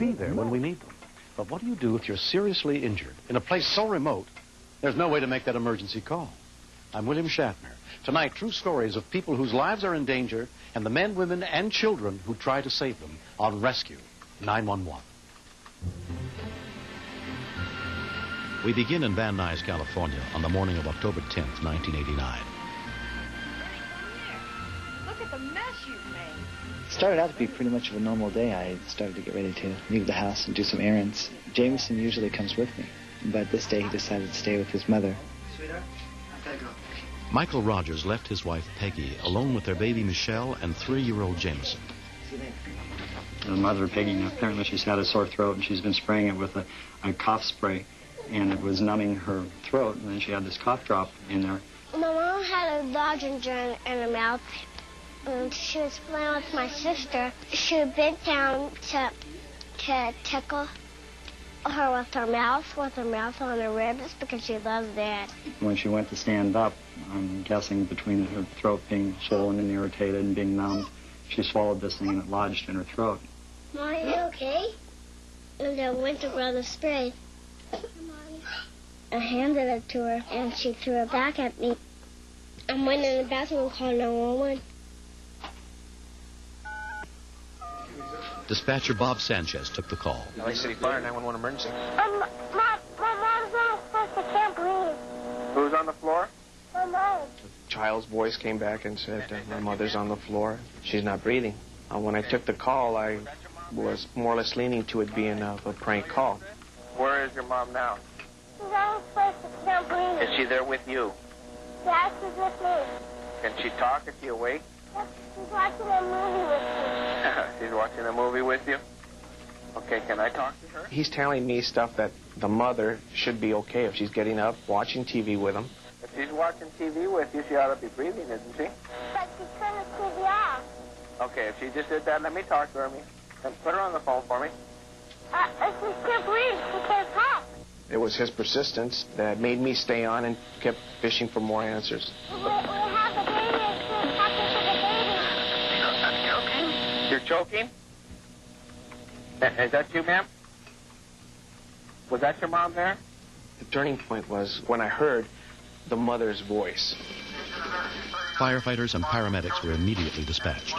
be there when we need them. But what do you do if you're seriously injured in a place so remote, there's no way to make that emergency call? I'm William Shatner. Tonight, true stories of people whose lives are in danger and the men, women, and children who try to save them on Rescue 911. We begin in Van Nuys, California, on the morning of October 10th, 1989. Look at the mess you've made. It started out to be pretty much of a normal day. I started to get ready to leave the house and do some errands. Jameson usually comes with me, but this day he decided to stay with his mother. Sweetheart, I gotta go. Michael Rodgers left his wife, Peggy, alone with their baby, Michelle, and 3-year-old Jameson. The mother, Peggy, apparently she's had a sore throat, and she's been spraying it with a cough spray, and it was numbing her throat, and then she had this cough drop in there. My mom had a lozenge in her mouth, and she was playing with my sister. She bent down to tickle her with her mouth on her ribs, because she loves that. When she went to stand up, I'm guessing between her throat being swollen and irritated and being numbed, she swallowed this thing and it lodged in her throat. Mom, are you okay? And I went to grab the spray. I handed it to her, and she threw it back at me. I went in the bathroom and called 911. Dispatcher Bob Sanchez took the call. LA City Fire, 911 emergency. My mom's downstairs. I can't breathe. Who's on the floor? My mom. The child's voice came back and said, my mother's on the floor. She's not breathing. When I took the call, I was more or less leaning to it being a prank call. Where is your mom now? She's downstairs. I can't breathe. Is she there with you? Yeah, she's with me. Can she talk? Is she awake? Yep, she's watching a movie with me. She's watching a movie with you? Okay, can I talk to her? He's telling me stuff that the mother should be okay if she's getting up, watching TV with him. If she's watching TV with you, she ought to be breathing, isn't she? But she turned the TV off. Okay, if she just did that, let me talk to her. Then put her on the phone for me. She can't breathe. She can't talk. It was his persistence that made me stay on and kept fishing for more answers. We have the baby, and she's talking to the baby. You're choking? Is that you, ma'am? Was that your mom there? The turning point was when I heard the mother's voice. Firefighters and paramedics were immediately dispatched.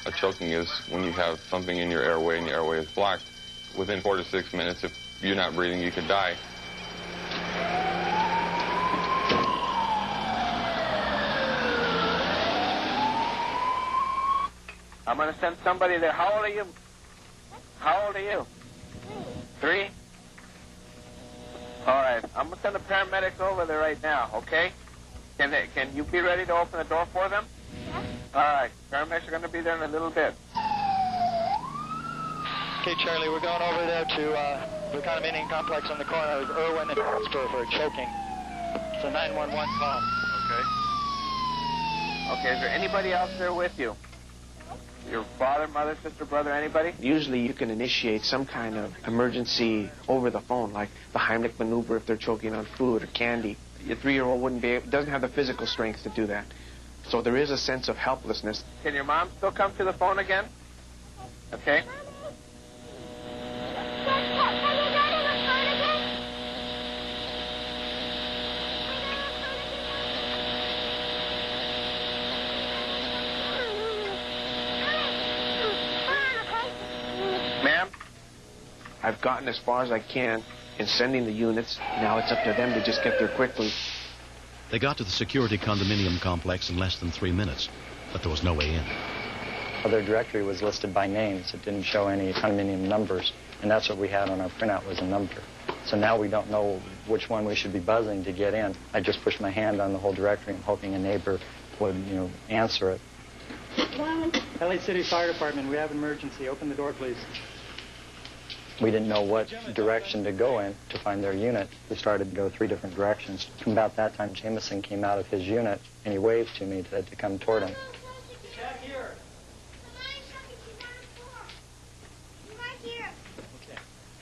A choking is when you have something in your airway and your airway is blocked. Within 4 to 6 minutes, if you're not breathing, you could die. I'm going to send somebody there. How old are you? How old are you? 3? All right. I'm going to send the paramedics over there right now, okay? Can you be ready to open the door for them? Yeah. All right. Paramedics are going to be there in a little bit. Okay, Charlie, we're going over there to the condominium complex on the corner of Irwin and Holster for choking. It's a 911 call. Okay. Okay, is there anybody else there with you? Your father, mother, sister, brother, anybody? Usually you can initiate some kind of emergency over the phone, like the Heimlich maneuver if they're choking on food or candy. Your 3-year-old doesn't have the physical strength to do that. So there is a sense of helplessness. Can your mom still come to the phone again? Okay. Ma'am, I've gotten as far as I can in sending the units. Now it's up to them to just get there quickly. They got to the security condominium complex in less than 3 minutes, but there was no way in. Their directory was listed by names. It didn't show any condominium numbers, and that's what we had on our printout was a number. So now we don't know which one we should be buzzing to get in. I just pushed my hand on the whole directory and hoping a neighbor would, answer it. LA City Fire Department, we have an emergency. Open the door, please. We didn't know what direction to go in to find their unit. We started to go 3 different directions. About that time, Jameson came out of his unit, and he waved to me to come toward him. Back here.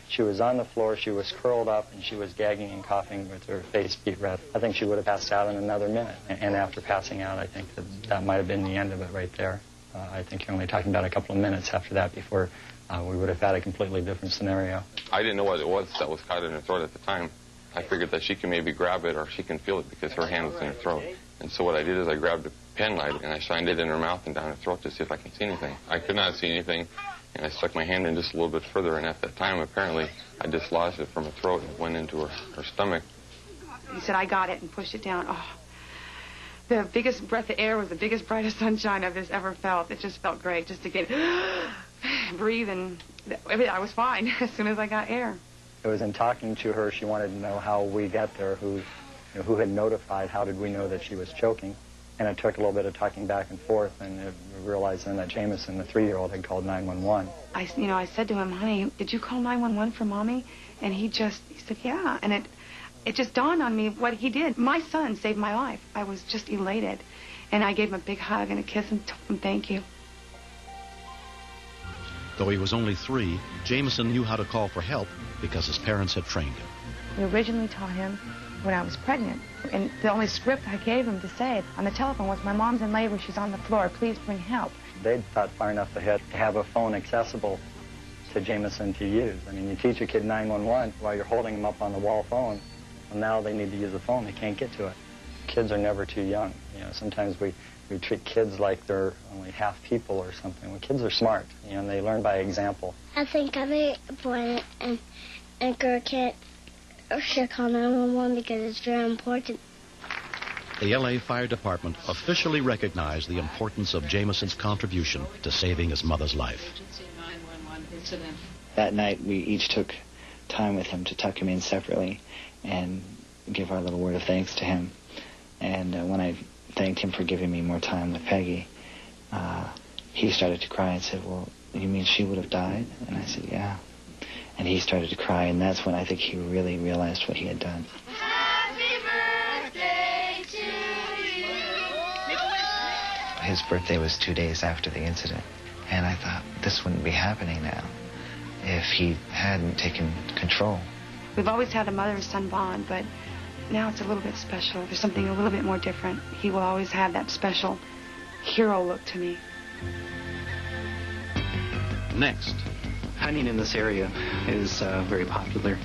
She was on the floor, she was curled up, and she was gagging and coughing with her face beat red. I think she would have passed out in another minute. And after passing out, I think that might have been the end of it right there. I think you're only talking about a couple of minutes after that before we would have had a completely different scenario. I didn't know what it was that was caught in her throat at the time. I figured that she can maybe grab it or she can feel it because her hand was in her throat. And so what I did is I grabbed a pen light and I shined it in her mouth and down her throat to see if I could see anything. I could not see anything, and I stuck my hand in just a little bit further, and at that time, apparently, I dislodged it from her throat and it went into her stomach. He said, I got it, and pushed it down. Oh, the biggest breath of air was the biggest, brightest sunshine I've ever felt. It just felt great just to get breathe, and I was fine as soon as I got air. It was in talking to her, she wanted to know how we got there, who had notified, how did we know that she was choking. And it took a little bit of talking back and forth, and we realized then that Jameson, the 3-year-old, had called 911. I said to him, honey, did you call 911 for Mommy? And he said, yeah. And it just dawned on me what he did. My son saved my life. I was just elated. And I gave him a big hug and a kiss and told him thank you. Though he was only 3, Jameson knew how to call for help because his parents had trained him. We originally taught him when I was pregnant. And the only script I gave him to say on the telephone was, my mom's in labor, she's on the floor, please bring help. They'd thought far enough ahead to have a phone accessible to Jameson to use. I mean, you teach a kid 911 while you're holding him up on the wall phone. Well, now they need to use a phone, they can't get to it. Kids are never too young. Sometimes we treat kids like they're only half people or something. Well, kids are smart, and they learn by example. I think every boy and girl kid should call 911 because it's very important. The L.A. Fire Department officially recognized the importance of Jameson's contribution to saving his mother's life. That night, we each took time with him to tuck him in separately and give our little word of thanks to him. And when I thanked him for giving me more time with Peggy, he started to cry and said, well, you mean she would have died? And I said, yeah. And he started to cry, and that's when I think he really realized what he had done. Happy birthday to you. His birthday was 2 days after the incident, and I thought this wouldn't be happening now if he hadn't taken control. We've always had a mother-son bond, but now it's a little bit special. There's something a little bit more different. He will always have that special hero look to me. Next. Hunting in this area is very popular.